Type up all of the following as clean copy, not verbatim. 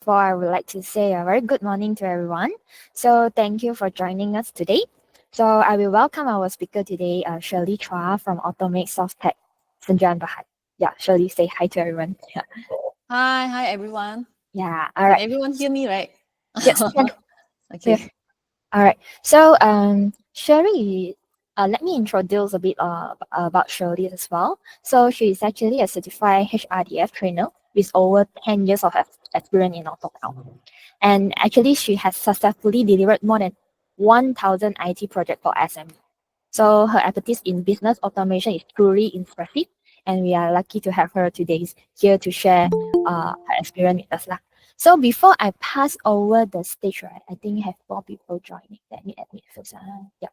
before, I would like to say a very good morning to everyone. So thank you for joining us today. So I will welcome our speaker today, Shirley Chua from Automate Softtech, Senjan Bahad. Yeah, Shirley, say hi to everyone. Yeah. Hi everyone. Yeah. All right. Can everyone hear me, right? Yes. Okay. Yeah. All right. So Shirley, let me introduce a bit about Shirley as well. So she is actually a certified HRDF trainer with over 10 years of experience in AutoCount. And actually, she has successfully delivered more than 1,000 IT projects for SME. So her expertise in business automation is truly impressive, and we are lucky to have her today here to share her experience with us. So before I pass over the stage, right, I think I have 4 people joining. Let me admit first. Yeah.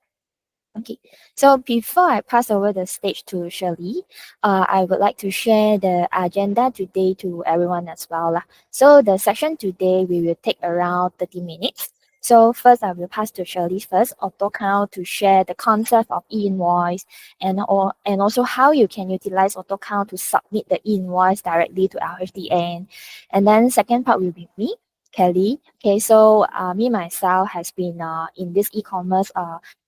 Okay, so before I pass over the stage to Shirley, I would like to share the agenda today to everyone as well. So the session today, we will take around 30 minutes. So first, I will pass to Shirley first, AutoCount, to share the concept of e-invoice and also how you can utilize AutoCount to submit the e-invoice directly to our HDN. And then second part will be me, Kelly. Okay, so me myself has been in this e-commerce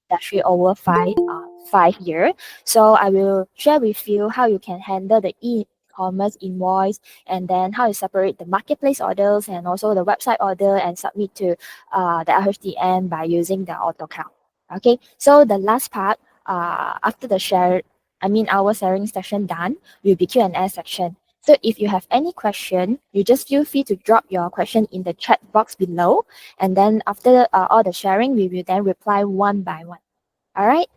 industry over 5 years. So I will share with you how you can handle the e-commerce invoice, and then how you separate the marketplace orders and also the website order and submit to the RHDN by using the AutoCount. Okay, so the last part, after the our sharing session done, will be Q&A section. So if you have any question, you just feel free to drop your question in the chat box below. And then after all the sharing, we will then reply one by one. All right?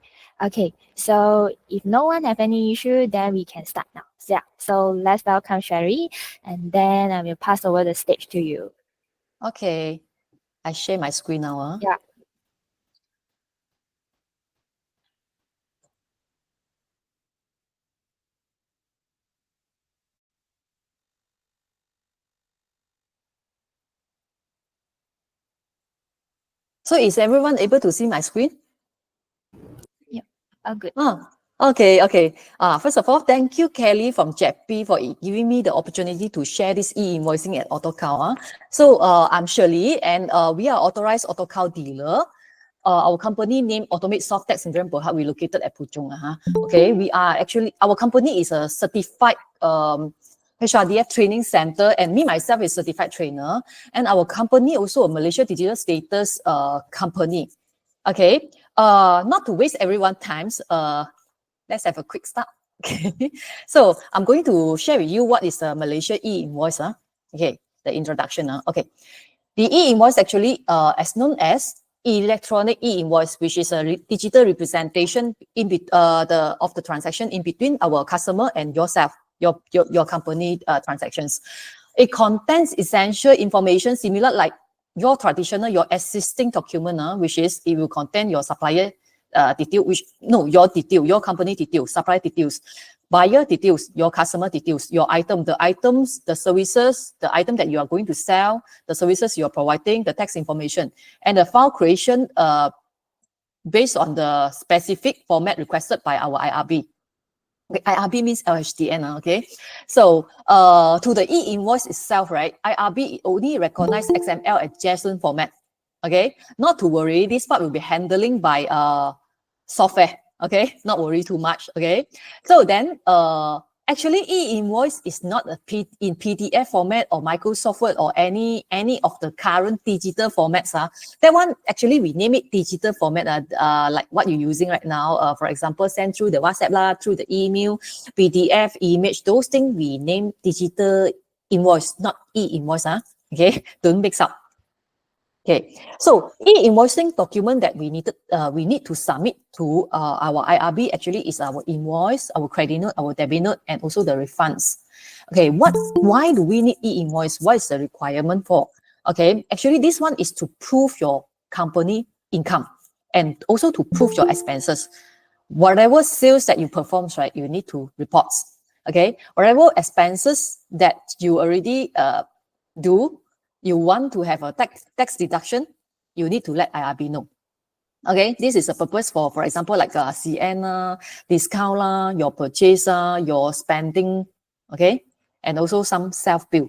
Okay, so if no one have any issue, then we can start now. Yeah, so let's welcome Sherry, and then I will pass over the stage to you. Okay. I share my screen now. Yeah. So is everyone able to see my screen? Yeah. Good. Okay. First of all, thank you, Kelly from Zetpy, for giving me the opportunity to share this e-invoicing at AutoCount. So I'm Shirley, and we are authorized AutoCount dealer. Our company name Automate Softtech Syndrome Berhad, we located at Puchong. Okay, we are actually, our company is a certified HRDF training center, and me myself is certified trainer, and our company also a Malaysia Digital Status company. Okay, not to waste everyone's times, let's have a quick start. Okay, so I'm going to share with you what is a Malaysia e-invoice. Okay, the introduction. Okay, the e-invoice actually, as known as electronic e-invoice, which is a digital representation of the transaction in between our customer and yourself, your company transactions. It contains essential information similar like your existing document, which is it will contain your supplier detail, your company details, supplier details, buyer details, your customer details, your item, the items, the services, the item that you are going to sell, the services you are providing, the tax information, and the file creation based on the specific format requested by our IRB. Okay, IRB means LHDN, okay? So to the e-invoice itself, right, IRB only recognize XML and JSON format, okay? Not to worry, this part will be handling by software, okay? Not worry too much, okay? So then, actually, e-invoice is not in PDF format or Microsoft Word or any of the current digital formats. That one, actually, we name it digital format, like what you're using right now. For example, send through the WhatsApp, through the email, PDF, image, those things we name digital invoice, not e-invoice. Okay, don't mix up. Okay, so e-invoicing document that we need to submit to our IRB actually is our invoice, our credit note, our debit note, and also the refunds. Okay, why do we need e-invoice? What is the requirement for? Okay, actually this one is to prove your company income and also to prove your expenses. Whatever sales that you perform, right, you need to report. Okay, whatever expenses that you already do, you want to have a tax deduction, you need to let IRB know. Okay, this is a purpose for example, like CN, discount, your purchase, your spending, okay, and also some self-bill.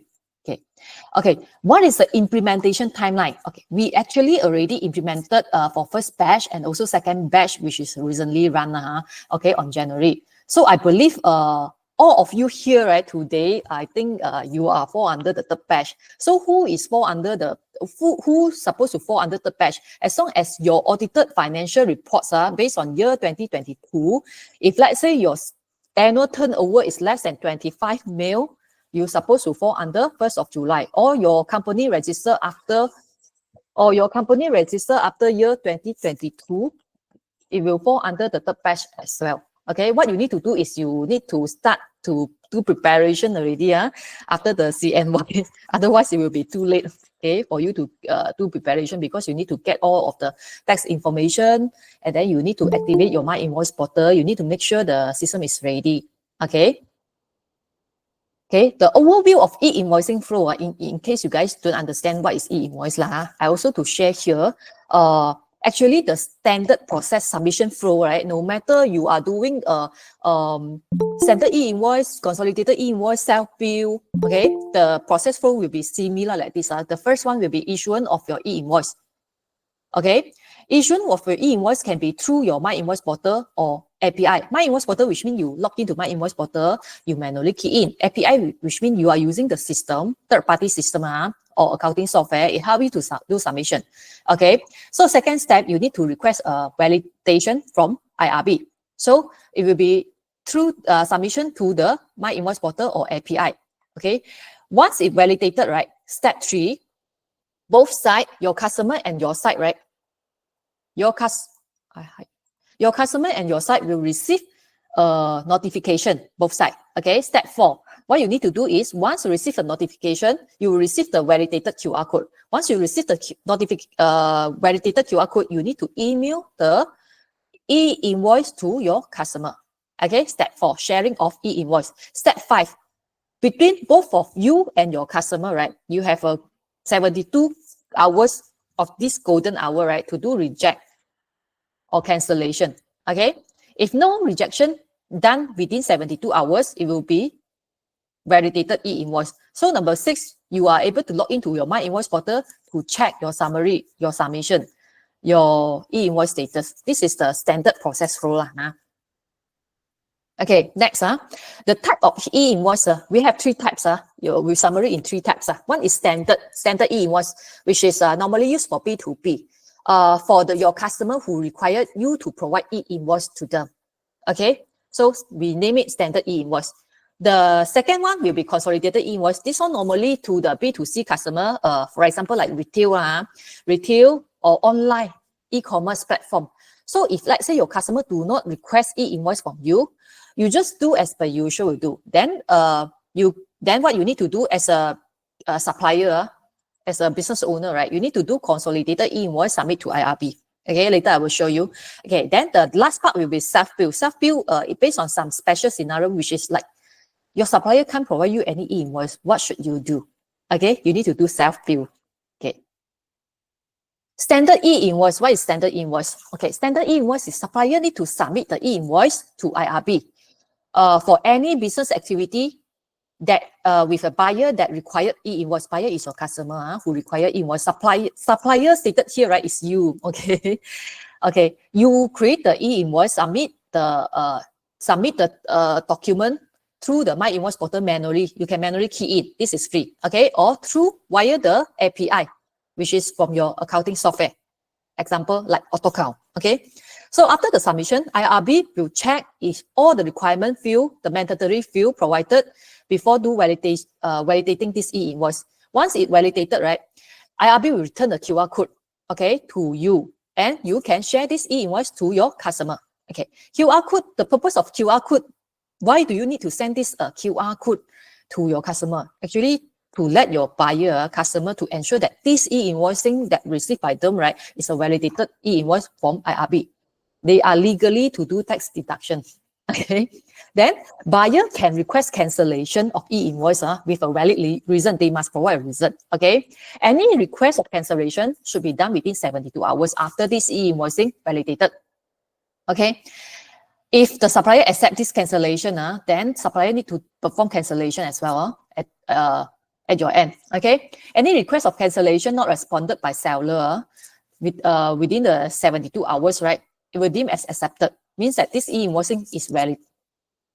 Okay, what is the implementation timeline? Okay, we actually already implemented for first batch and also second batch, which is recently run, okay, on January. So I believe all of you here, right, today, I think you are fall under the third batch. So who's supposed to fall under the batch? As long as your audited financial reports are based on year 2022, if let's say your annual turnover is less than 25 mil, you're supposed to fall under 1st of July, or your company register after year 2022, it will fall under the third batch as well. Okay, what you need to do is you need to start to do preparation already after the CNY. Otherwise, it will be too late, okay, for you to do preparation, because you need to get all of the tax information, and then you need to activate your My Invoice portal. You need to make sure the system is ready. Okay. Okay, the overview of e-invoicing flow, in case you guys don't understand what is e-invoice, I also to share here, actually the standard process submission flow, right? No matter you are doing a standard e-invoice, consolidated e-invoice, self-bill, okay, the process flow will be similar like this. The first one will be issuance of your e-invoice. Okay, issuance of your e-invoice can be through your My Invoice portal or API. My Invoice portal, which means you log into My Invoice portal, you manually key in. API, which means you are using the system, third-party system or accounting software. It helps you to do submission. Okay, so second step, you need to request a validation from IRB. So it will be through submission to the My Invoice portal or API. Okay, once it validated, right? Step 3, both side, your customer and your side, right? Your customer and your side will receive a notification, both sides. Okay, step 4. What you need to do is, once you receive a notification, you will receive the validated QR code. Once you receive the validated QR code, you need to email the e-invoice to your customer. Okay, step 4, sharing of e-invoice. Step 5, between both of you and your customer, right, you have a 72 hours of this golden hour, right, to do reject or cancellation. Okay, if no rejection done within 72 hours, it will be validated e-invoice. So number 6, you are able to log into your My Invoice portal to check your summary, your submission, your e-invoice status. This is the standard process flow. Okay, next, the type of e-invoice, we have 3 types. We summary in 3 types. One is standard e-invoice, which is normally used for B2B. For your customer who require you to provide e-invoice to them. Okay, so we name it standard e-invoice. The second one will be consolidated e-invoice. This one normally to the B2C customer, for example, like retail or online e-commerce platform. So if let's say your customer do not request e-invoice from you, you just do as per usual do. Then what you need to do as a supplier, as a business owner, right? You need to do consolidated e-invoice, submit to IRB. Okay, later I will show you. Okay, then the last part will be self-bill. Self-bill, based on some special scenario, which is like your supplier can't provide you any e-invoice. What should you do? Okay, you need to do self-bill. Okay. Standard e-invoice. What is standard e-invoice? Okay, standard e-invoice is supplier need to submit the e-invoice to IRB for any business activity that with a buyer that required e-invoice. Buyer is your customer who require e-invoice. Supplier stated here, right, is you. Okay, okay. You create the e-invoice, submit the document through the My Invoice portal manually. You can manually key in. This is free. Okay, or via the API, which is from your accounting software. Example like Autocount. Okay. So after the submission, IRB will check if all the requirement field, the mandatory field provided before validating this e-invoice. Once it validated, right, IRB will return the QR code, okay, to you, and you can share this e-invoice to your customer. Okay, QR code, the purpose of QR code, why do you need to send this QR code to your customer? Actually, to let your buyer, customer, to ensure that this e-invoicing that received by them, right, is a validated e-invoice from IRB. They are legally to do tax deduction. Okay. Then buyer can request cancellation of e-invoice with a valid reason. They must provide a reason. Okay. Any request of cancellation should be done within 72 hours after this e-invoicing validated. Okay. If the supplier accepts this cancellation, then supplier need to perform cancellation as well. at your end, okay? Any request of cancellation not responded by seller within the 72 hours, right? It will deem as accepted. Means that this e-invoicing is valid,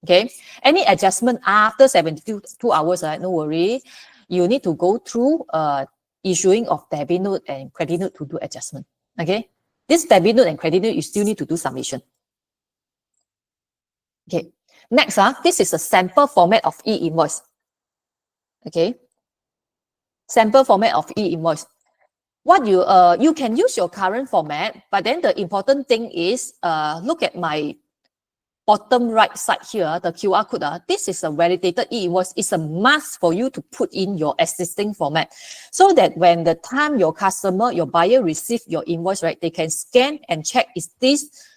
okay? Any adjustment after 72 hours, right? No worry. You need to go through issuing of debit note and credit note to do adjustment, okay? This debit note and credit note, you still need to do submission. Okay, next, this is a sample format of e-invoice. Okay, sample format of e-invoice. What you can use your current format, but then the important thing is look at my bottom right side here, the QR code. This is a validated e-invoice. It's a must for you to put in your existing format so that when the time your customer, your buyer receive your invoice, right, they can scan and check is this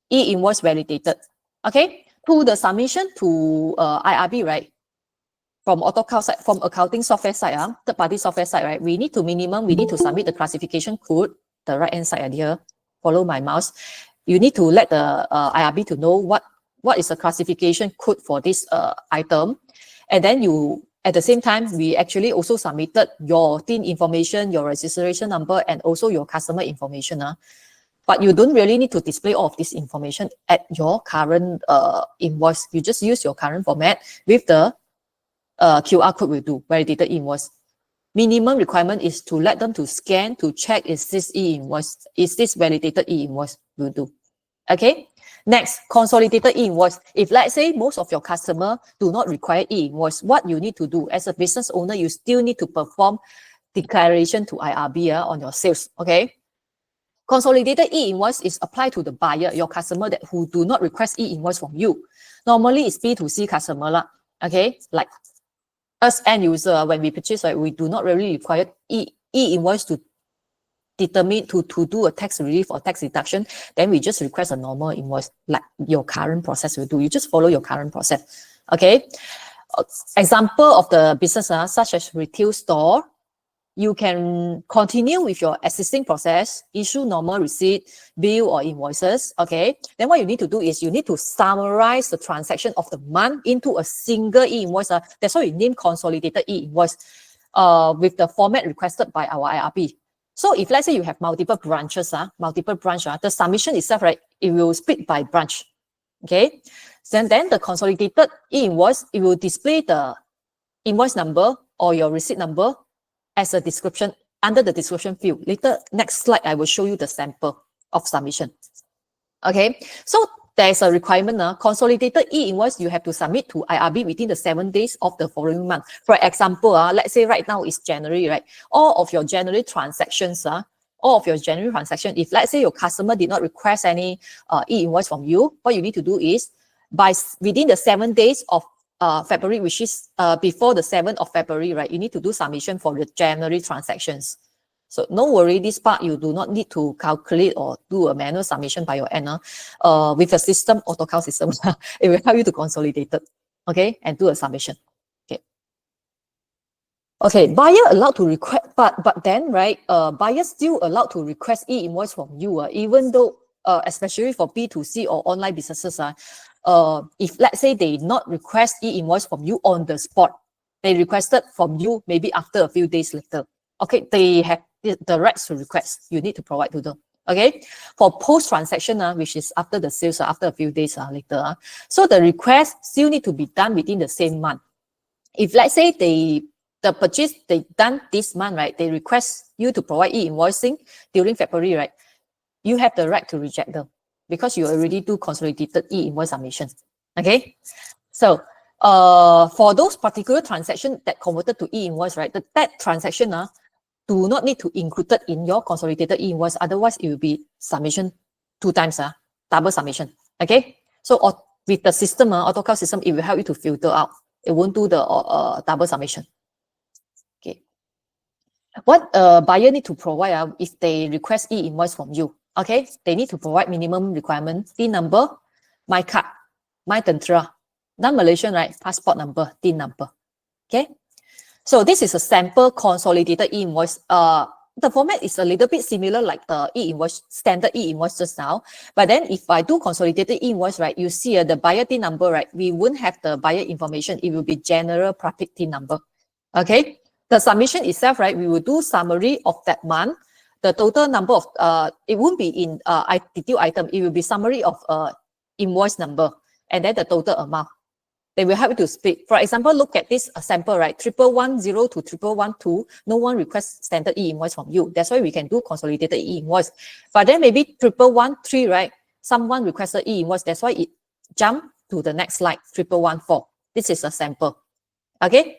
e-invoice validated. Okay, to the submission to IRB, right? From AutoCount side, from accounting software side, third-party software side, right? We need to submit the classification code, the right-hand side here. Follow my mouse. You need to let the IRB to know what is the classification code for this item, and then you at the same time we actually also submitted your TIN information, your registration number, and also your customer information. But you don't really need to display all of this information at your current invoice. You just use your current format with the QR code will do, validated invoice. Minimum requirement is to let them to scan to check is this e-invoice, is this validated e-invoice will do. Okay. Next, consolidated e-invoice. If let's say most of your customer do not require e-invoice, what you need to do as a business owner, you still need to perform declaration to IRB on your sales. Okay. Consolidated e-invoice is applied to the buyer, your customer that who do not request e-invoice from you. Normally, it's B2C customer, okay? Like us end user, when we purchase, right, we do not really require e-invoice to determine to do a tax relief or tax deduction. Then we just request a normal invoice like your current process will do. You just follow your current process, okay? Example of the business, such as retail store, you can continue with your existing process, issue normal receipt, bill or invoices, okay? Then what you need to do is you need to summarize the transaction of the month into a single e-invoice. That's why we name consolidated e-invoice with the format requested by our IRB. So if let's say you have multiple branches, the submission itself, right, it will split by branch, okay? Then the consolidated e-invoice, it will display the invoice number or your receipt number as a description under the description field. Later, next slide, I will show you the sample of submission. Okay, so there's a requirement, consolidated e-invoice you have to submit to IRB within the 7 days of the following month. For example, let's say right now is January, right? All of your January transactions, if let's say your customer did not request any e-invoice from you, what you need to do is within the 7 days of February, which is before the 7th of February, right? You need to do submission for the January transactions. So no worry, this part you do not need to calculate or do a manual submission by your end. With a system, AutoCount system, it will help you to consolidate it, okay, and do a submission. Okay, buyer allowed to request, but then, right, buyer still allowed to request e-invoice from you, even though, especially for B2C or online businesses, if let's say they not request e-invoice from you on the spot, they requested from you maybe after a few days later. Okay, they have the rights to request. You need to provide to them. Okay, for post-transaction, which is after the sales, after a few days later, so the request still need to be done within the same month. If let's say the purchase they done this month, right, they request you to provide e-invoicing during February, right, you have the right to reject them because you already do consolidated e-invoice submission. Okay, so for those particular transactions that converted to e-invoice, right, that transaction do not need to include it in your consolidated e-invoice. Otherwise, it will be submission 2 times, double submission. Okay, so with the system, AutoCount system, it will help you to filter out. It won't do the double submission. Okay, what buyer need to provide if they request e-invoice from you? Okay, they need to provide minimum requirement, TIN number, my card, my tentera, non-Malaysian, right, passport number, TIN number. Okay, so this is a sample consolidated e-invoice. The format is a little bit similar like the e-invoice, standard e-invoice just now. But then if I do consolidated e-invoice, right, you see the buyer TIN number, right, we won't have the buyer information. It will be general public TIN number. Okay, the submission itself, right? We will do summary of that month. The total number of it won't be in detail item. It will be summary of invoice number and then the total amount. They will help you to split. For example, look at this sample, right? 1110 to 1112. No one requests standard e-invoice from you. That's why we can do consolidated e-invoice. But then maybe 1113, right? Someone requested e-invoice. That's why it jumped to the next slide, 1114. This is a sample. Okay.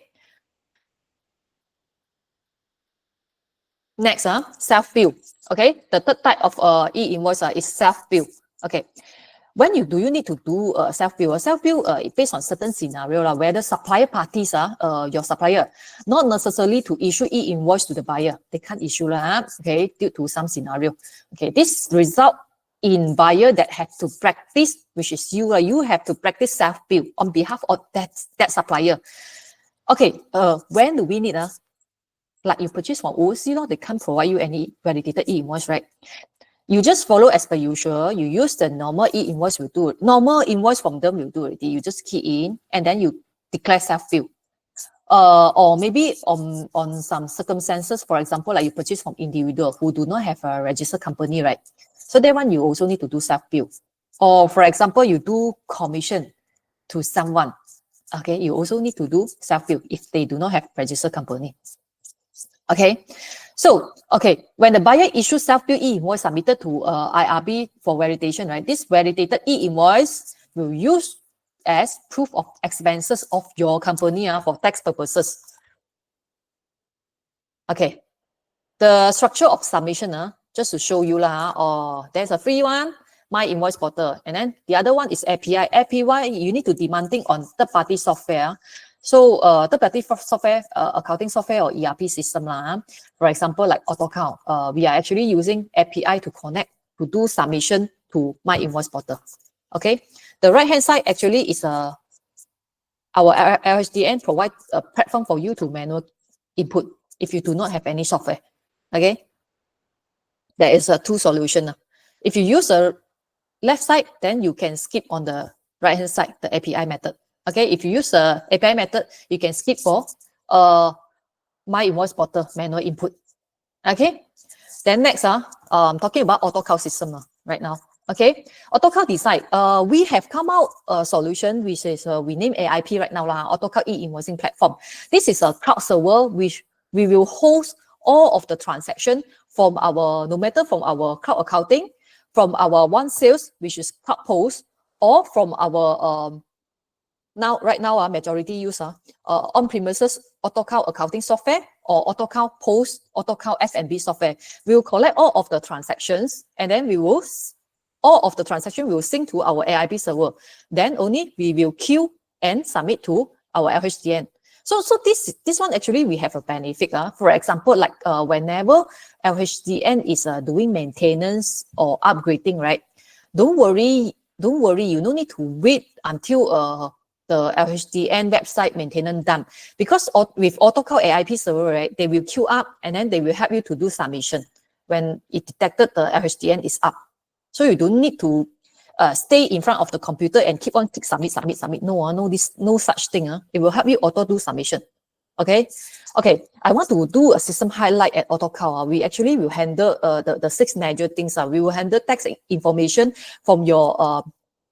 Next, self-bill. Okay. The third type of e-invoice is self-bill. Okay. When do you need to do self-bill? Self-bill based on certain scenario, where the supplier parties are your supplier, not necessarily to issue e-invoice to the buyer. They can't issue okay, due to some scenario. Okay, this result in buyer that have to practice, which is you. You have to practice self-bill on behalf of that supplier. Okay, when do we need like you purchase from overseas, they can't provide you any validated e-invoice, right? You just follow as per usual. You use the normal e-invoice will do it. Normal invoice from them will do already. You just key in and then you declare self-bill. Or maybe on some circumstances, for example, like you purchase from individual who do not have a registered company, right? So that one you also need to do self-bill. Or for example, you do commission to someone. Okay, you also need to do self-bill if they do not have registered company. Okay. So, okay, when the buyer issues self-bill e-invoice submitted to IRB for validation, right? This validated e-invoice will use as proof of expenses of your company for tax purposes. Okay, the structure of submission, just to show you there's a free one, My Invoice Portal, and then the other one is API. API, you need to demanding on third-party software. So third-party software, accounting software or ERP system for example, like AutoCount, we are actually using API to connect to do submission to My Invoice Portal. Okay, the right-hand side actually is our LHDN provides a platform for you to manual input if you do not have any software. Okay, there is a two solution. If you use the left side, then you can skip on the right-hand side, the API method. Okay, if you use the API method, you can skip for My Invoice Portal manual input. Okay, then next, talking about AutoCount system right now. Okay, AutoCount decide. We have come out a solution which is we name AIP right now AutoCount e-invoicing platform. This is a cloud server which we will host all of the transaction from our, no matter from our cloud accounting, from our one sales, which is cloud post, or from our right now majority use on-premises AutoCount accounting software or AutoCount post, AutoCount F&B software. We will collect all of the transactions and then we will all of the transaction will sync to our AIP server. Then only we will queue and submit to our LHDN. So this one actually we have a benefit. For example, like whenever LHDN is doing maintenance or upgrading, right? Don't worry, you don't need to wait until the LHDN website maintenance done, because with AutoCount AIP server, right, they will queue up and then they will help you to do submission when it detected the LHDN is up. So you don't need to stay in front of the computer and keep on click submit. No such thing. It will help you auto do submission. Okay. I want to do a system highlight at AutoCount. We actually will handle the 6 major things. We will handle tax information from your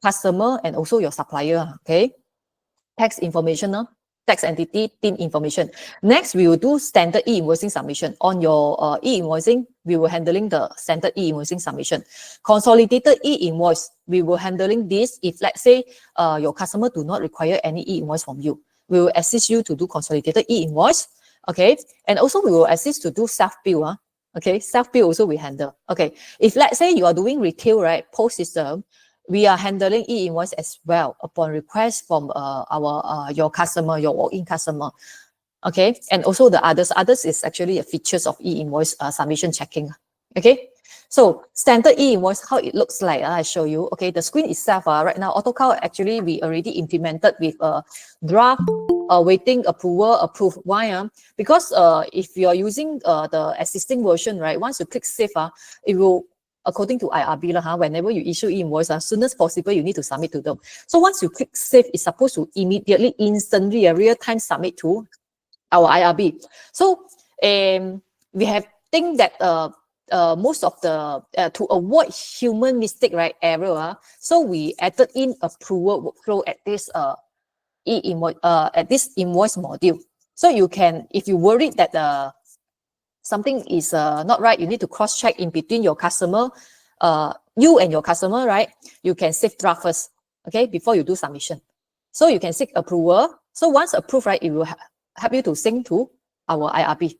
customer and also your supplier. Okay. Tax information, tax entity, TIN information. Next, we will do standard e-invoicing submission. On your e-invoicing, we will handling the standard e-invoicing submission. Consolidated e-invoice, we will handling this if, let's say, your customer do not require any e-invoice from you. We will assist you to do consolidated e-invoice. Okay, and also we will assist to do self-bill. Okay, self-bill also we handle. Okay, if let's say you are doing retail, right, post system, we are handling e-invoice as well upon request from your customer, your walk-in customer. Okay, and also the others is actually a features of e-invoice submission checking. Okay, so standard e-invoice, how it looks like, I show you. Okay, the screen itself right now, AutoCount actually we already implemented with a draft waiting approval approved. Why? Because if you're using the existing version, right, once you click save, it will, according to IRB, whenever you issue e-invoice, as soon as possible, you need to submit to them. So once you click save, it's supposed to immediately, instantly, real-time submit to our IRB. So we have think that most of the to avoid human mistake, right, error, so we added in approval workflow at this e-invoice at this invoice module. So you can, if you worried that something is not right, you need to cross check in between your customer, you and your customer, right? You can save draft first, okay, before you do submission. So you can seek approval. So once approved, right, it will help you to sync to our IRB.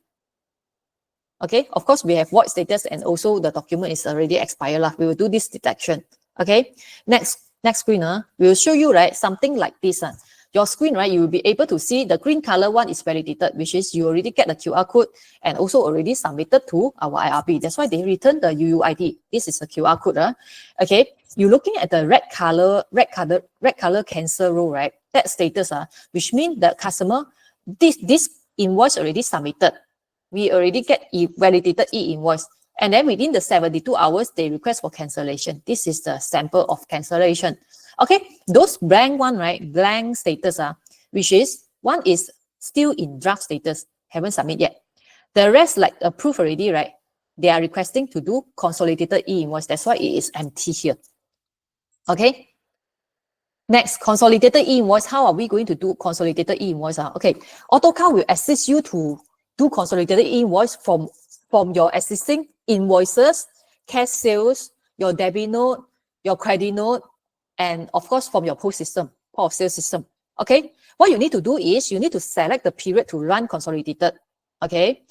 Okay, of course, we have void status and also the document is already expired. We will do this detection. Okay, next screen, we will show you, right, something like this. Your screen, right, you will be able to see the green color one is validated, which is you already get the QR code and also already submitted to our IRB. That's why they return the UUID. This is a QR code. Okay, you're looking at the red color cancel row, right? That status, which means the customer, this invoice already submitted. We already get validated e-invoice. And then within the 72 hours, they request for cancellation. This is the sample of cancellation. Okay, those blank one, right? Blank status, which is one is still in draft status, haven't submitted yet. The rest, like approved already, right? They are requesting to do consolidated e-invoice. That's why it is empty here. Okay. Next, consolidated e-invoice. How are we going to do consolidated e-invoice? Okay, AutoCount will assist you to do consolidated e-invoice from your existing invoices, cash sales, your debit note, your credit note, and of course from your POS system, point of sale system. Okay, what you need to do is you need to select the period to run consolidated. Okay,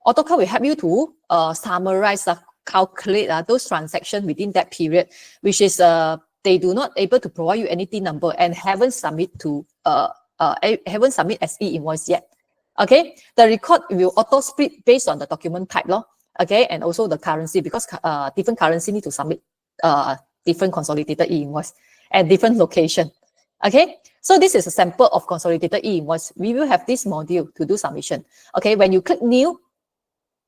AutoCount will help you to summarize, calculate those transactions within that period, which is they do not able to provide you any T number and haven't submit as e-invoice yet. Okay, the record will auto split based on the document type, okay, and also the currency, because different currency need to submit different consolidated e-invoice and different location. Okay, so this is a sample of consolidated e-invoice. We will have this module to do submission. Okay, when you click new,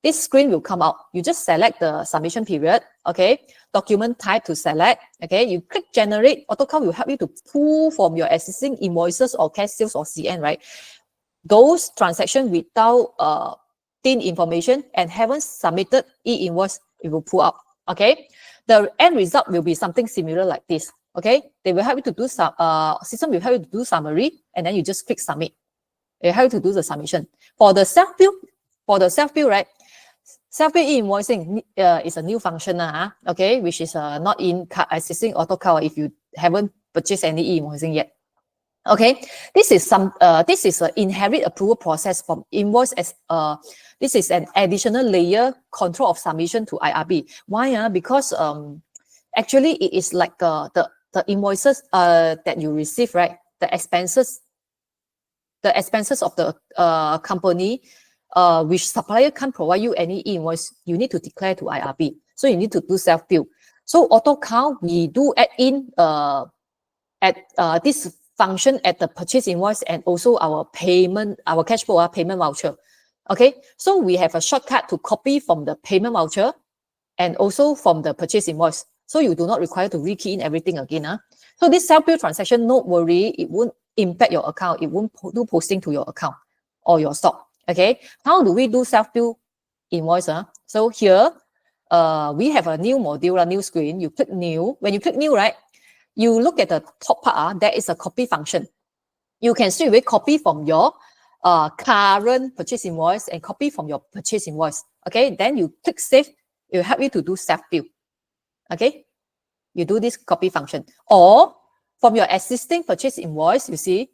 this screen will come out. You just select the submission period, okay, document type to select, okay, you click generate. AutoCount will help you to pull from your existing invoices or cash sales or CN, right? Those transactions without TIN information and haven't submitted e-invoice, it will pull up. Okay, the end result will be something similar like this. Okay, they will help you to do some system will help you to do summary, and then you just click submit. It will help you to do the submission. For the self-bill, right? Self-bill e-invoicing is a new function, okay, which is not in existing AutoCount if you haven't purchased any e-invoicing yet. Okay, this is an inherent approval process from invoice as this is an additional layer control of submission to IRB. Why? Because actually it is like the invoices that you receive, right? The expenses of the company, which supplier can't provide you any invoice, you need to declare to IRB. So you need to do self-bill. So AutoCount, we do add in at this function at the purchase invoice and also our payment, our cash flow, payment voucher. Okay, so we have a shortcut to copy from the payment voucher and also from the purchase invoice. So you do not require to rekey in everything again. So this self-bill transaction, don't worry, it won't impact your account. It won't do posting to your account or your stock. Okay, how do we do self-bill invoice? So here, we have a new module, a new screen. You click new. When you click new, right, you look at the top part, there is a copy function. You can straight away copy from your current purchase invoice and copy from your purchase invoice. Okay, then you click save. It will help you to do self-bill. Okay, you do this copy function. Or from your existing purchase invoice, you see,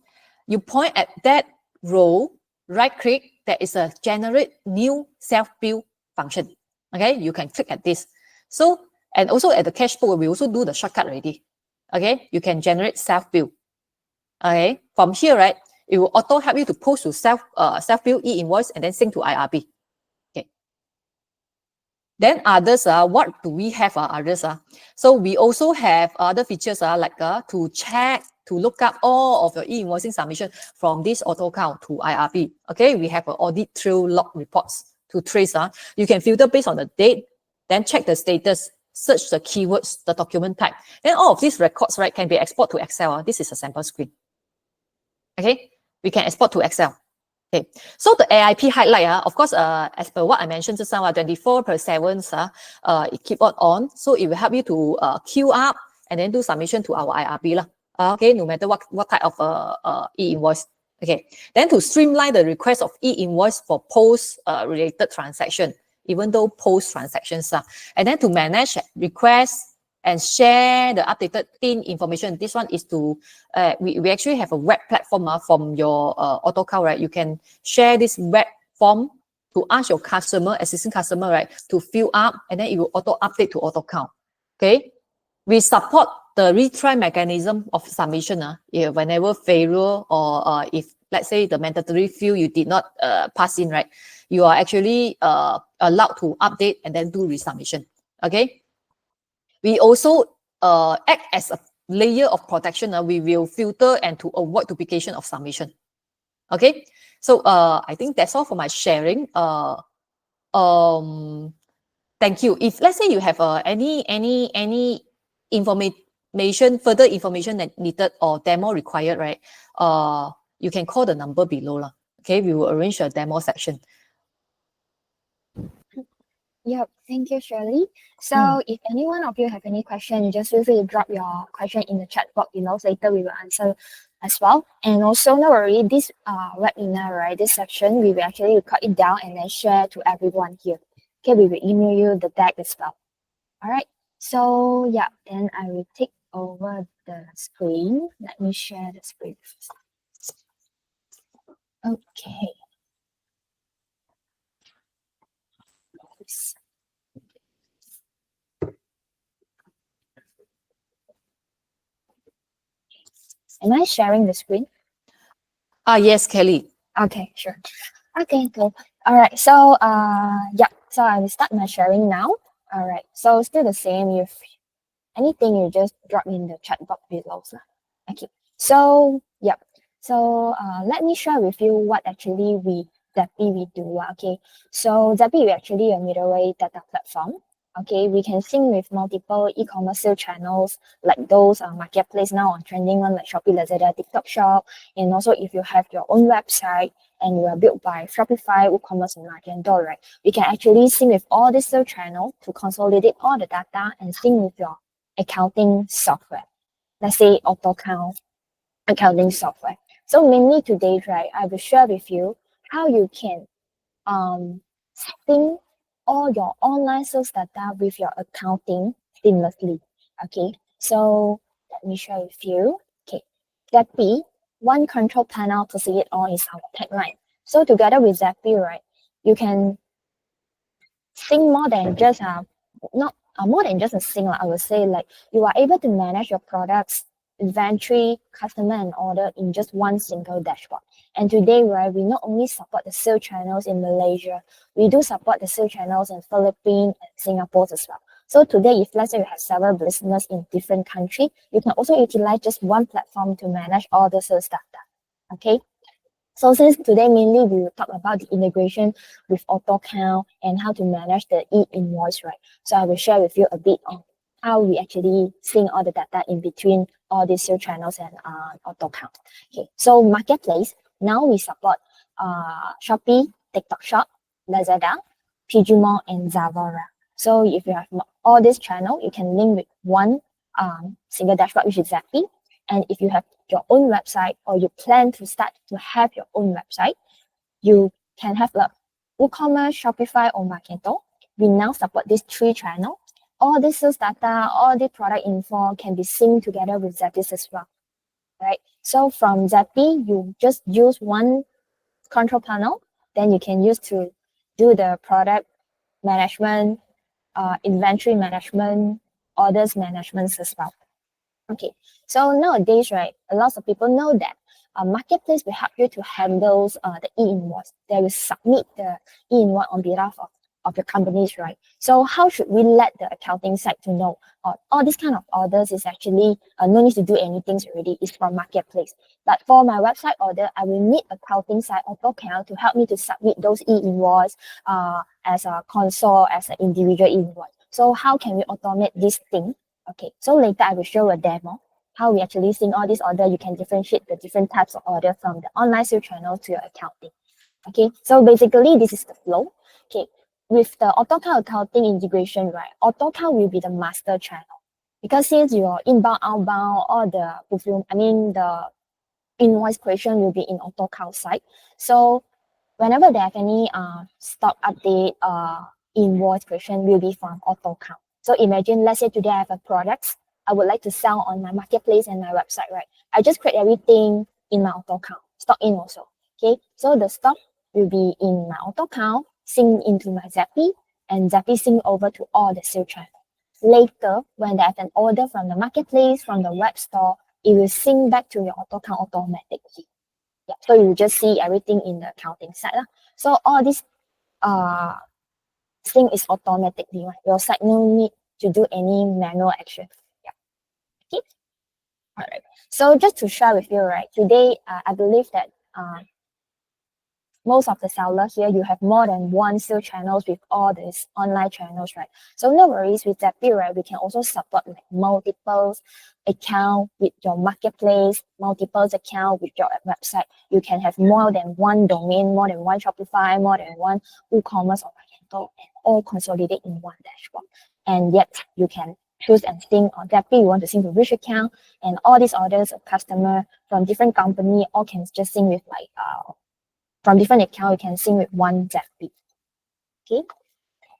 you point at that row, right click, there is a generate new self-bill function. Okay, you can click at this. So, and also at the cash flow, we also do the shortcut already. Okay, you can generate self-bill. Okay, from here, right, it will auto help you to post to self-bill e-invoice and then sync to IRB. Okay. Then others, what do we have others? So we also have other features like to check, to look up all of your e-invoicing submission from this AutoCount to IRB. Okay, we have an audit trail log reports to trace. You can filter based on the date, then check the status, search the keywords, the document type. Then all of these records, right, can be exported to Excel. This is a sample screen. Okay, we can export to Excel. Okay, so the AIP highlight, of course, as per what I mentioned just now, 24/7, it keep on. So it will help you to queue up and then do submission to our IRB. Okay, no matter what type of e-invoice. Okay, then to streamline the request of e-invoice for post-related transaction, even though post-transactions. And then to manage requests and share the updated PIN information. This one is to, we actually have a web platform from your AutoCount, right? You can share this web form to ask your customer, existing customer, right, to fill up, and then it will auto-update to AutoCount, okay? We support the retry mechanism of submission. Whenever failure or if, let's say, the mandatory field you did not pass in, right, you are actually allowed to update and then do resubmission, okay? We also act as a layer of protection. We will filter and to avoid duplication of submission. Okay, so I think that's all for my sharing. Thank you. If let's say you have any further information that needed or demo required, right? You can call the number below. Okay, we will arrange a demo section. Yep, thank you, Shirley. So if any one of you have any question, just feel free to drop your question in the chat box below. Later we will answer as well. And also, no worry, this webinar, right, this section, we will actually record it down and then share to everyone here. Okay, we will email you the deck as well. All right. So yeah, then I will take over the screen. Let me share the screen first. Okay. Am I sharing the screen? Yes, Kelly. Okay, sure. Okay, cool. All right. So yeah, so I will start my sharing now. All right. So still the same. If anything, you just drop in the chat box below. Okay. So yeah. So let me share with you what actually Zetpy we do. Okay. So Zetpy we actually a middleware data platform. Okay, we can sync with multiple e-commerce sale channels like those marketplace now on trending one like Shopee, Lazada, TikTok Shop, and also if you have your own website and you are built by Shopify, WooCommerce, and Magento, right? We can actually sync with all these sale channels to consolidate all the data and sync with your accounting software. Let's say AutoCount accounting software. So mainly today, right, I will share with you how you can sync all your online sales data with your accounting seamlessly. Okay, so let me share with you. Okay, Zetpy, one control panel to see it all is our tagline. So together with Zetpy, right, you can sync more than just not more than just a sync. I would say like you are able to manage your products, inventory, customer, and order in just one single dashboard. And today, right, we not only support the sales channels in Malaysia, we do support the sales channels in Philippines and Singapore as well. So today, if let's say you have several business in different countries, you can also utilize just one platform to manage all the sales data. Okay. So since today mainly we will talk about the integration with AutoCount and how to manage the e-invoice, right? So I will share with you a bit on how we actually sync all the data in between all these sales channels and AutoCount. Okay, so marketplace, now we support Shopee, TikTok Shop, Lazada, PG Mall, and Zalora. So if you have all this channel, you can link with one single dashboard, which is Zetpy. And if you have your own website or you plan to start to have your own website, you can have like WooCommerce, Shopify, or Magento. We now support these three channels. All this sales data, all the product info can be synced together with Zetpy as well. Right? So from Zetpy, you just use one control panel, then you can use to do the product management, inventory management, orders management as well. Okay, so nowadays, right, a lot of people know that marketplace will help you to handle the e-invoice. They will submit the e-invoice on behalf of your companies, right? So how should we let the accounting side to know all these kind of orders is actually no need to do anything already. It's from marketplace. But for my website order, I will need accounting side AutoCount to help me to submit those e-invoice as a console, as an individual e-invoice. So how can we automate this thing? Okay, so later I will show a demo how we actually sync all these orders. You can differentiate the different types of order from the online sales channel to your accounting. Okay, so basically this is the flow. Okay, with the AutoCount accounting integration, right, AutoCount will be the master channel, because since your inbound, outbound, or the fulfillment, the invoice creation will be in AutoCount side. So whenever they have any stock update, invoice creation will be from AutoCount. So imagine, let's say today I have a product I would like to sell on my marketplace and my website, right? I just create everything in my AutoCount, stock in also. Okay, so the stock will be in my AutoCount, sync into my Zetpy, and Zetpy sync over to all the sales channels. Later, when they have an order from the marketplace, from the web store, it will sync back to your AutoCount automatically. Yeah, so you just see everything in the accounting side. So all this thing is automatically, right? Your side no need to do any manual action. Yeah. Okay. All right. So just to share with you, right, today I believe that most of the seller here, you have more than one sales channels with all these online channels, right? So no worries with that period, we can also support like multiple account with your marketplace, multiple account with your website. You can have more than one domain, more than one Shopify, more than one e-commerce or Magento, and all consolidate in one dashboard. And yet you can choose and sync on that you want to sync to which account, and all these orders of customer from different company all can just sync with like from different account, you can sync with one Zetpy. Okay.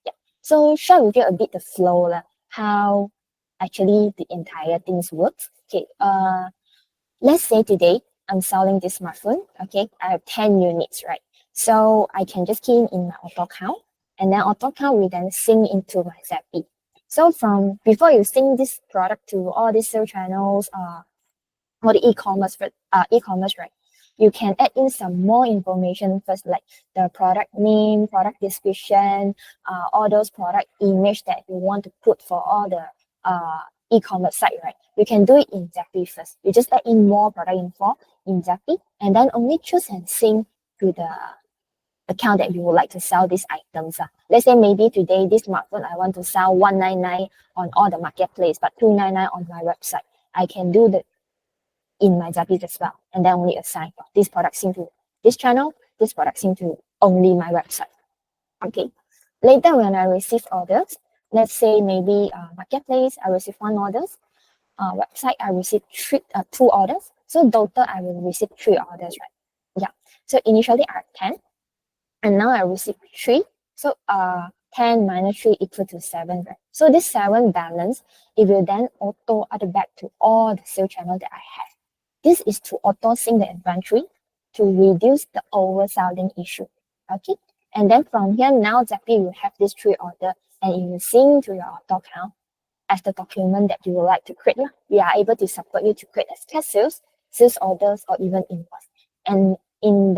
Yeah. So share with you a bit the flow, how actually the entire things works. Okay. Let's say today I'm selling this smartphone. Okay. I have 10 units, right? So I can just key in my AutoCount, and then AutoCount will then sync into my Zetpy. So from before you sync this product to all these sales channels, or the e-commerce, right? You can add in some more information first, like the product name, product description, all those product image that you want to put for all the e-commerce site, right? You can do it in Zetpy first. You just add in more product info in Zetpy, and then only choose and sync to the account that you would like to sell these items. Let's say maybe today this smartphone I want to sell 199 on all the marketplace, but 299 on my website. I can do the in my Zetpy as well, and then only assign this product sync to this channel, this product sync to only my website. Okay. Later when I receive orders, let's say maybe marketplace, I receive one orders, website, I receive two orders. So total, I will receive 3 orders, right? Yeah. So initially I have 10, and now I receive 3. So 10 minus 3 equal to 7, right? So this 7 balance, it will then auto add back to all the sales channel that I have. This is to auto sync the inventory to reduce the overselling issue. Okay. And then from here, now Zetpy will have this 3 order, and it will sync to your AutoCount as the document that you would like to create. We are able to support you to create as cash sales, sales orders, or even invoice. And in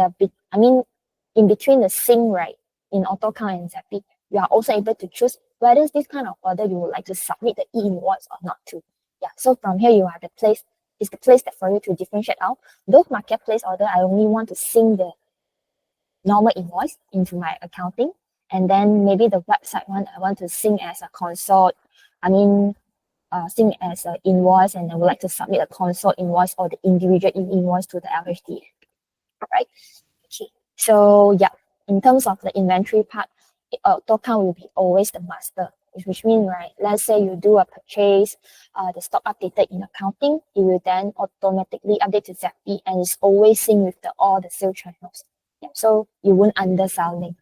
between the sync, right, in AutoCount and Zetpy, you are also able to choose whether this kind of order you would like to submit the e-invoice or not to. Yeah. So from here, you are the place is the place that for you to differentiate out. Those marketplace order, I only want to sync the normal invoice into my accounting. And then maybe the website one, I want to sync as a console. Sync as an invoice, and I would like to submit a console invoice or the individual invoice to the LHD. All right. Okay. So yeah, in terms of the inventory part, AutoCount will be always the master, which means, right, let's say you do a purchase, the stock updated in accounting, it will then automatically update to Zetpy, and it's always synced with all the sales channels. Yeah, so you won't underselling.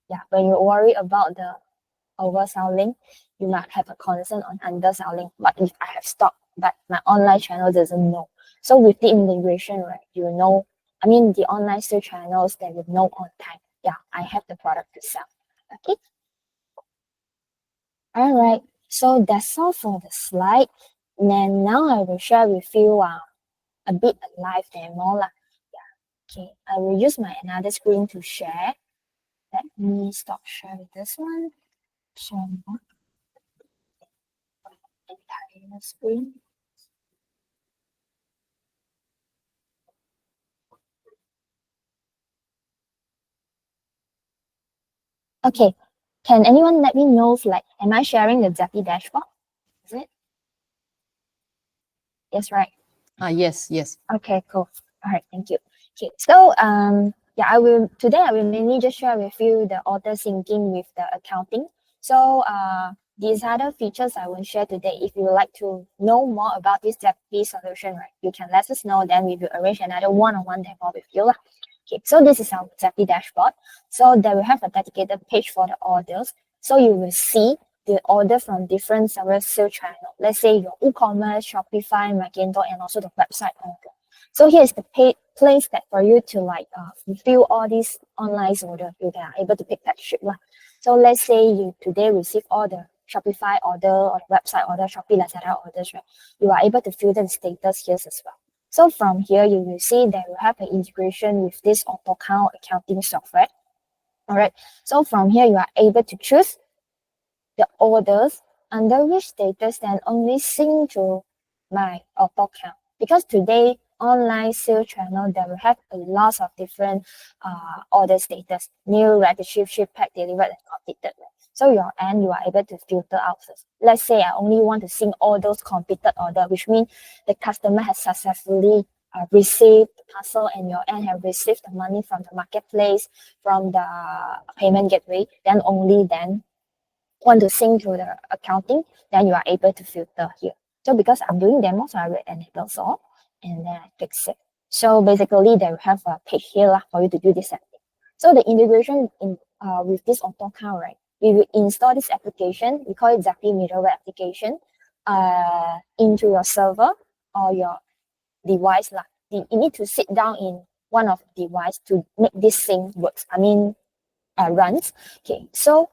Yeah, when you worry about the overselling, you might have a concern on underselling. But if I have stock, but my online channel doesn't know. So with the integration, right, the online sales channels, they will know on time. Yeah, I have the product to sell. Okay. All right. So that's all for the slide. And now I will share with you a bit a live demo. Yeah. Okay. I will use my another screen to share. Let me stop sharing this one. Share entire screen. Okay. Can anyone let me know if am I sharing the Zetpy dashboard? Is it? Yes, right. Yes. Okay, cool. All right, thank you. Okay, so Today I will mainly just share with you the auto syncing with the accounting. So these other features I will share today. If you would like to know more about this Zetpy solution, right, you can let us know. Then we will arrange another one-on-one demo with you. Okay, so this is our Zetpy dashboard. So there will have a dedicated page for the orders. So you will see the order from different several sales channels. Let's say your e-commerce, Shopify, Magento, and also the website order. So here's the place that for you to fulfill all these online order. You are able to pick that ship. So let's say you today receive all the Shopify order or website order, Shopee, Lazada orders, right? You are able to filter the status here as well. So from here, you will see that you have an integration with this Autocount accounting software. All right. So from here, you are able to choose the orders under which status then only sync to my Autocount. Because today, online sales channel, there will have a lot of different order status, new, ready, ship, pack, delivered, and completed. So your end, you are able to filter out first. Let's say I only want to sync all those completed order, which means the customer has successfully received the parcel and your end have received the money from the marketplace, from the payment gateway, then only then want to sync to the accounting, then you are able to filter here. So because I'm doing demo, so I will enable all and then I click save. So basically they will have a page here for you to do this setting. So the integration in with this AutoCount, right? We will install this application, we call it Zetpy middleware application, into your server or your device. You need to sit down in one of the device to make this sync works. Runs. Okay, so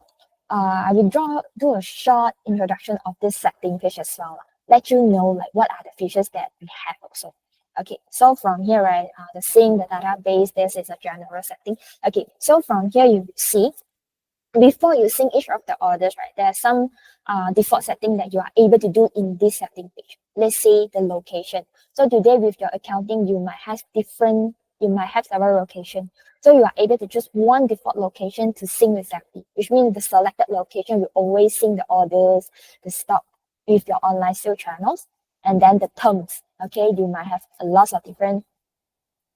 I will do a short introduction of this setting page as well. Let you know what are the features that we have also. Okay, so from here, right, the sync, the database, this is a general setting. Okay, so from here you will see before you sync each of the orders, right, there are some default setting that you are able to do in this setting page. Let's say the location. So today with your accounting, you might have several locations. So you are able to choose one default location to sync with Zetpy, which means the selected location will always sync the orders, the stock with your online sale channels, and then the terms. Okay, you might have a lot of different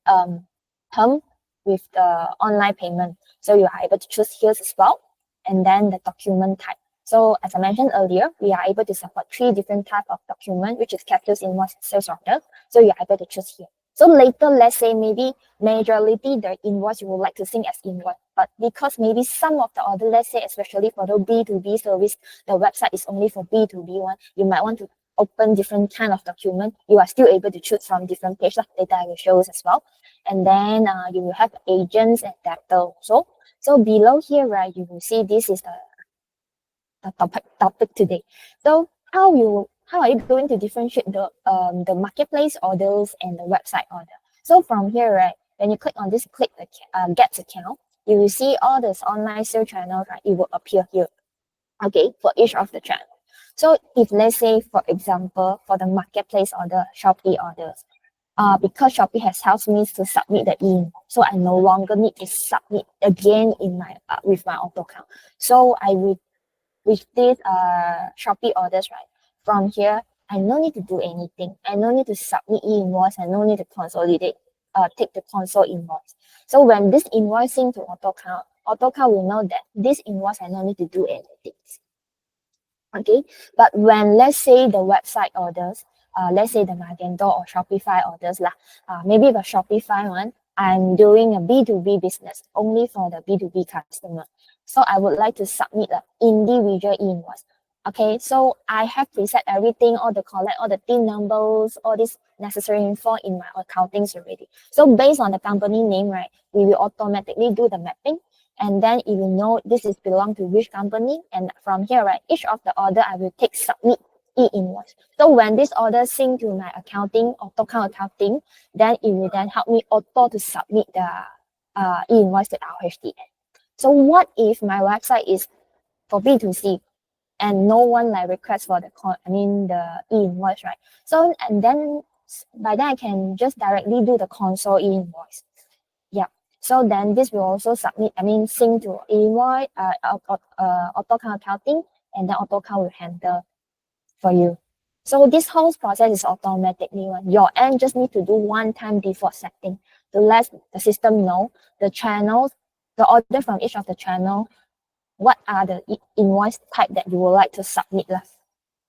term with the online payment. So you are able to choose here as well. And then the document type. So as I mentioned earlier, we are able to support 3 different types of document, which is captures, invoice, sales order. So you're able to choose here. So later, let's say maybe majority the invoice you would like to sync as invoice, but because maybe some of the order, let's say especially for the B2B service, the website is only for B2B one, you might want to open different kind of document. You are still able to choose from different page data I will show as well. And then you will have agents and debtor also. So below here, right, you will see this is the topic today. So how are you going to differentiate the marketplace orders and the website order? So from here, right, when you click on this get account, you will see all this online sale channels, right? It will appear here. Okay, for each of the channel. So if let's say, for example, for the marketplace order, Shopee orders, because Shopee has helped me to submit the e-invoice, so I no longer need to submit again in my with my Autocount. So I will with this Shopee orders, right? From here, I no need to do anything. I no need to submit e-invoice. I no need to consolidate, take the console invoice. So when this invoicing to AutoCount will know that this invoice I no need to do anything. Okay, but when let's say the website orders, let's say the Magento or Shopify orders maybe the Shopify one, I'm doing a B2B business only for the B2B customer. So I would like to submit an individual invoice. Okay, so I have preset everything, all the TIN numbers, all this necessary info in my accountings already. So based on the company name, right, we will automatically do the mapping. And then it will know this is belong to which company. And from here, right, each of the order I will take submit e-invoice. So when this order sync to my accounting, AutoCount accounting, then it will then help me auto to submit the e-invoice to our HDN. So what if my website is for B2C and no one requests for the e-invoice, right? So and then by then I can just directly do the console e-invoice. Yeah. So then this will also sync to invoice, AutoCount accounting, and then AutoCount will handle for you. So this whole process is automatically one. Your end just need to do one-time default setting. to let the system know the channels, the order from each of the channel, what are the invoice type that you would like to submit.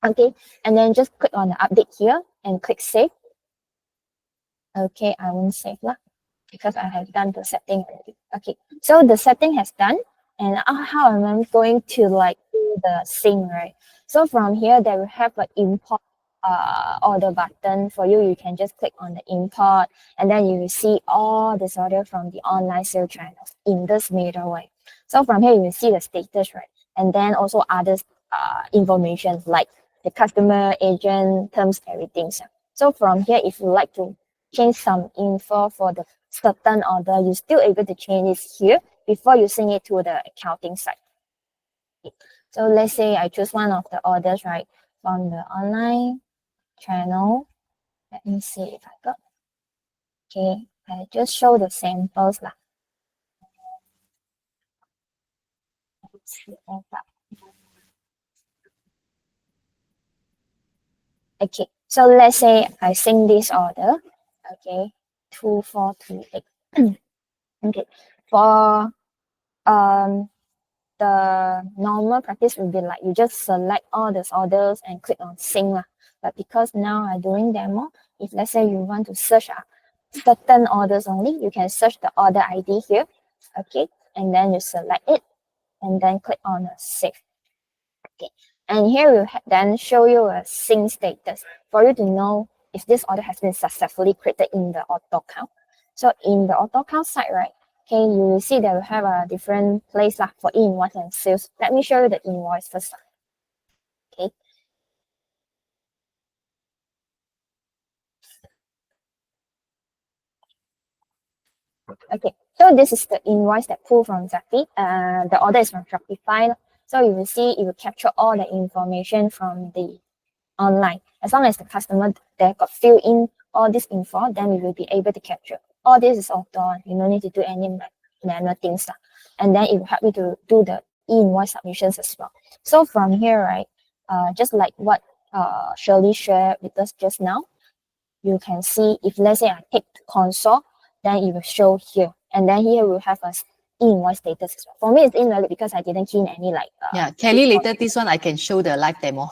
Okay, and then just click on the update here and click save. Okay, I won't save because I have done the setting already. Okay, so the setting has done, and how am I going to like do the sync, right? So from here, they will have an import order button for you. You can just click on the import, and then you will see all this order from the online sale channels in this middleware. So from here, you will see the status, right? And then also other information like the customer, agent, terms, everything. So from here, if you like to change some info for the certain order, you're still able to change it here before you send it to the accounting side. So let's say I choose one of the orders, right, from the online channel. Let me see if I got. Okay, I just show the samples lah. Okay, so let's say I sing this order. Okay, 2428. Okay, for the normal practice will be like you just select all these orders and click on sync. But because now I'm doing demo, if let's say you want to search certain orders only, you can search the order ID here. Okay, and then you select it and then click on save. Okay, and here will then show you a sync status for you to know if this order has been successfully created in the AutoCount. So in the AutoCount side, right, okay, you will see that we have a different place for e-invoice and sales. Let me show you the invoice first. Okay. Okay, so this is the invoice that pulled from Zetpy. The order is from Shopify. So you will see it will capture all the information from the online. As long as the customer they got fill in all this info, then we will be able to capture. All this is all done. You don't need to do any manual things. And then it will help you to do the e-invoice submissions as well. So from here, right, just like what Shirley shared with us just now, you can see if let's say I take console, then it will show here. And then here we'll have a e-invoice status as well. For me, it's invalid because I didn't key in any yeah, Kelly, later this one I can show the live demo.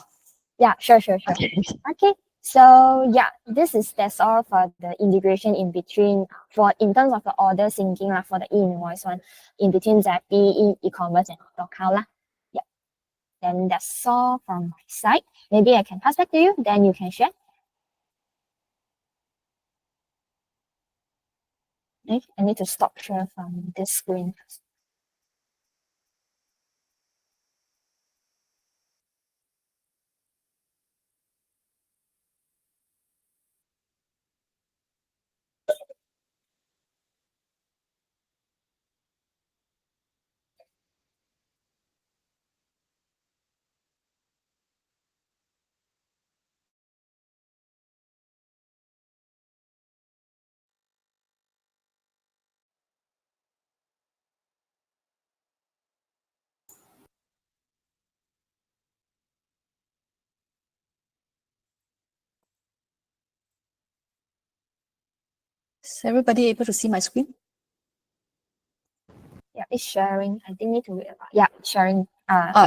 Yeah, sure. Okay. Okay, so yeah, that's all for the integration in between for in terms of the order syncing for the e-invoice one in between Zetpy, e-commerce and Autocount . Yeah, then that's all from my side. Maybe I can pass back to you, then you can share. Okay, I need to stop share from this screen. Is everybody able to see my screen? Yeah, it's sharing. I think need to yeah, sharing.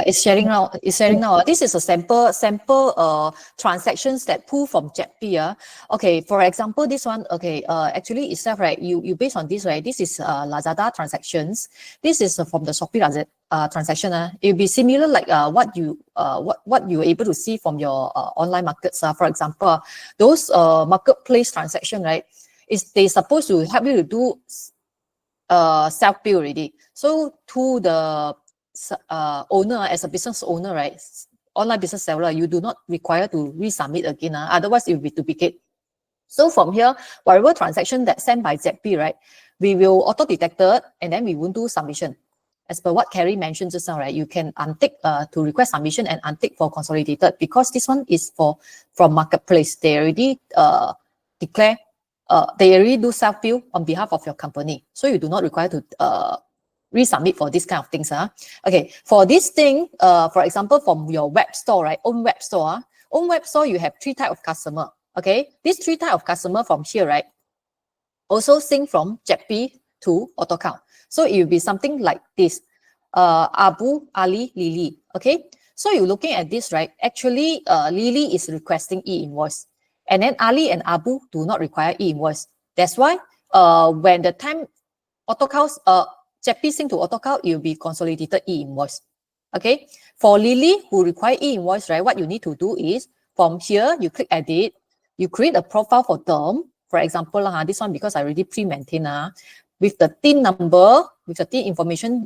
It's sharing now. It's sharing now. This is a sample transactions that pull from Zetpy. Okay, for example, this one. Okay, actually itself, right? You based on this, right? This is Lazada transactions. This is from the Shopee transaction. It will be similar like what you were able to see from your online markets. For example, those marketplace transaction, right? Is they supposed to help you to do self bill already. So to the owner, as a business owner, right, online business seller, you do not require to resubmit again. Otherwise, it will be duplicate. So from here, whatever transaction that's sent by Zetpy, right, we will auto-detect it and then we won't do submission. As per what Carrie mentioned just now, right, you can untick to request submission and untick for consolidated because this one is from marketplace. They already declare, they already do self-bill on behalf of your company. So you do not require to resubmit for this kind of things. Okay, for this thing, for example, from your web store, right, own web store, you have 3 types of customer. Okay, these 3 types of customer from here, right, also sync from Zetpy to AutoCount. So it will be something like this. Abu, Ali, Lily. Okay. So you're looking at this, right? Actually, Lily is requesting e-invoice. And then Ali and Abu do not require e-invoice. That's why when the time AutoCount, Zetpy sync to AutoCount, it will be consolidated e-invoice. Okay. For Lily, who require e-invoice, right? What you need to do is from here, you click edit, you create a profile for them. For example, this one, because I already pre-maintained, with the TIN number, with the TIN information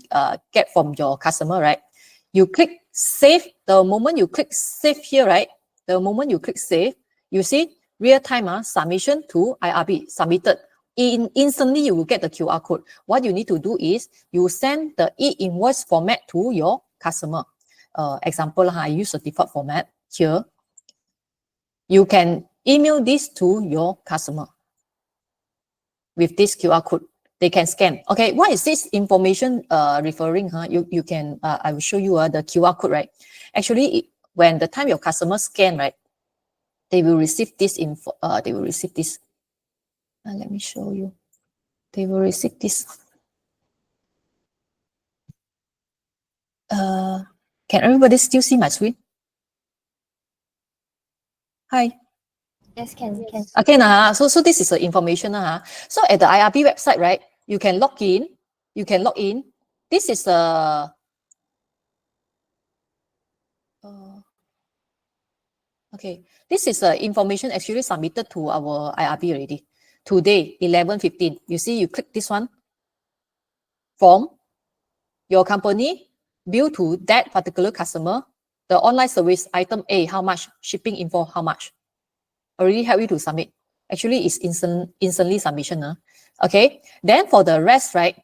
get from your customer, right? You click save. The moment you click save here, right? The moment you click save, you see real-time submission to IRB, submitted. Instantly, you will get the QR code. What you need to do is you send the e-invoice format to your customer. Example, I use the default format here. You can email this to your customer with this QR code. They can scan. Okay, what is this information referring? You can, I will show you the QR code, right? Actually, when the time your customer scan, right, they will receive this info. They will receive this. Let me show you. They will receive this. Can everybody still see my screen? Hi. Yes, can. Okay, so this is the information. So at the IRB website, right, you can log in. You can log in. This is a okay. This is the information actually submitted to our IRB already. Today, 11:15. You see, you click this one. From your company, bill to that particular customer, the online service item A, how much? Shipping info, how much? Already help you to submit. Actually, it's instantly submission. Okay. Then for the rest, right?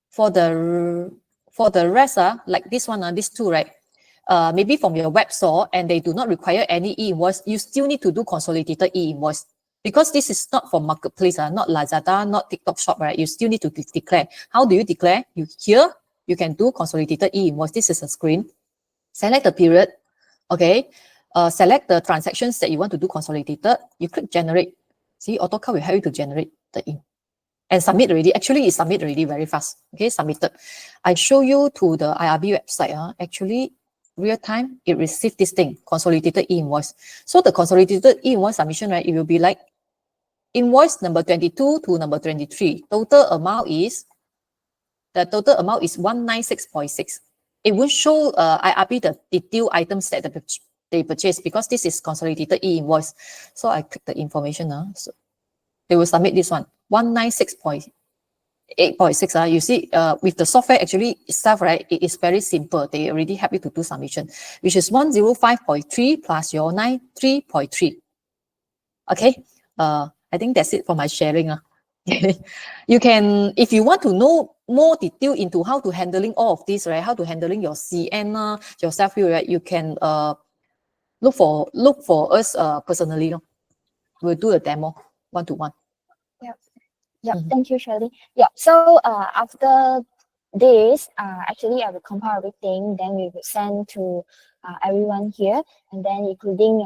For the rest, like this one, these two, right? Maybe from your web store and they do not require any e-invoice, you still need to do consolidated e-invoice. Because this is not for marketplace, not Lazada, not TikTok shop, right? You still need to declare. How do you declare? You can do consolidated e-invoice. This is a screen. Select the period. Okay. Select the transactions that you want to do consolidated. You click generate. See, AutoCount will help you to generate the and submit already. Actually, it's submit already very fast. Okay, submitted. I show you to the IRB website. Actually, real time, it received this thing, consolidated e-invoice. So the consolidated e-invoice submission, right, it will be like invoice number 22 to number 23. The total amount is 196.6. It will show IRB the detailed items that they purchased because this is consolidated e-invoice. So I click the information. So they will submit this one, 196.8.6. You see, with the software actually itself, right, it is very simple. They already help you to do submission, which is 105.3 plus your 93.3. Okay, I think that's it for my sharing. You can, if you want to know more detail into how to handling all of this, right, how to handling your CN, your self-view, right, you can look for us personally. We'll do a demo one-to-one. Yeah, thank you, Shirley. Yeah, so after this, actually, I will compile everything. Then we will send to everyone here, and then including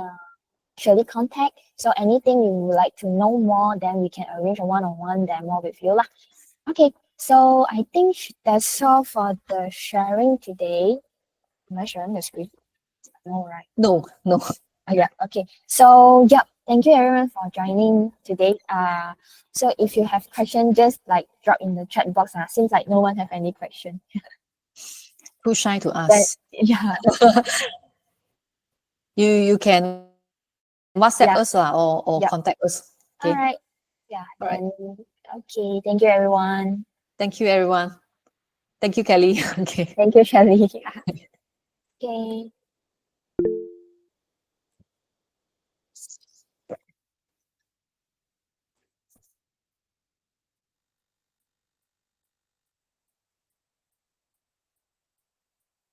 Shirley contact. So anything you would like to know more, then we can arrange a one-on-one demo with you, lah. Okay, so I think that's all for the sharing today. Am I sharing the screen? No, right? No. Yeah. Okay. So yeah, thank you everyone for joining today. So if you have questions, just like drop in the chat box. Seems like no one have any question. Too shy to ask. Yeah. You can WhatsApp us or contact us. Okay. All right. Yeah. Then okay. Thank you everyone. Thank you everyone. Thank you, Kelly. Okay. Thank you, Shirley. Okay.